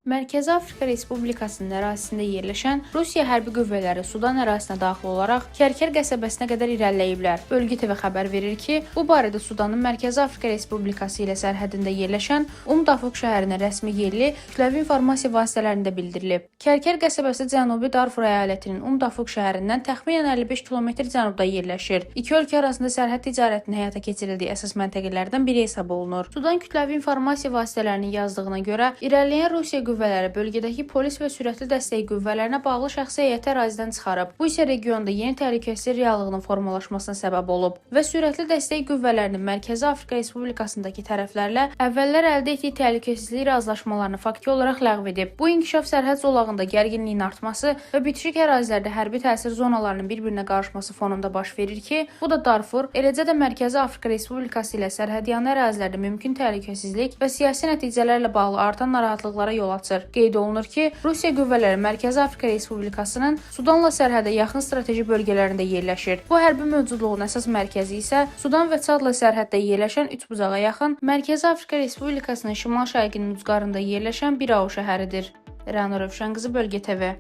Mərkəzi Afrika Respublikasının ərazisində yerləşən Rusiya hərbi qüvvələri Sudan ərazisinə daxil olaraq Kərkər qəsəbəsinə qədər irəliləyiblər. Bölgə TV xəbər verir ki, bu barədə Sudanın Mərkəzi Afrika Respublikası ilə sərhədində yerləşən Dafuk şəhərinin rəsmi yerli kütləvi informasiya vasitələrində bildirilib. Kərkər qəsəbəsi Cənubi Darfur əyalətinin Dafuk şəhərindən təxminən 55 km cənubda yerləşir. İki ölkə arasında sərhəd ticarətinin həyata keçirildiyi əsas məntəqələrdən biri hesab olunur. Sudan kütləvi informasiya vasitələrinin yazdığına görə, irəliləyən Rusiya qüvvələri bölgədəki polis və sürətli dəstək qüvvələrinə bağlı şəxsi heyəti ərazidən çıxarıb. Bu isə regionda yeni təhlükəsizlik reallığının formalaşmasına səbəb olub və sürətli dəstək qüvvələrinin Mərkəzi Afrika Respublikasındakı tərəflərlə əvvəllər əldə etdiyi təhlükəsizlik razılaşmalarını faktiki olaraq ləğv edib. Bu inkişaf sərhəd zolağında gərginliyin artması və bitişik ərazilərdə hərbi təsir zonalarının bir-birinə qarışması fonunda baş verir ki, bu da Darfur, eləcə də Mərkəzi Afrika Respublikası ilə sərhədyanı ərazilərdə mümkün təhlükəsizlik və siyasi nəticələrlə bağlı artan narahatlıqlara yol açır. Qeyd olunur ki, Rusiya qüvvələri Mərkəzi Afrika Respublikasının Sudanla sərhədə yaxın strateji bölgələrində yerləşir. Bu hərbi mövcudluğun əsas mərkəzi isə Sudan və Çadla sərhəddə yerləşən üçbucağa yaxın Mərkəzi Afrika Respublikasının şimal-şərqinin ucqarında yerləşən Birao şəhəridir. Rəna Rövşən qızı, Bölgə TV.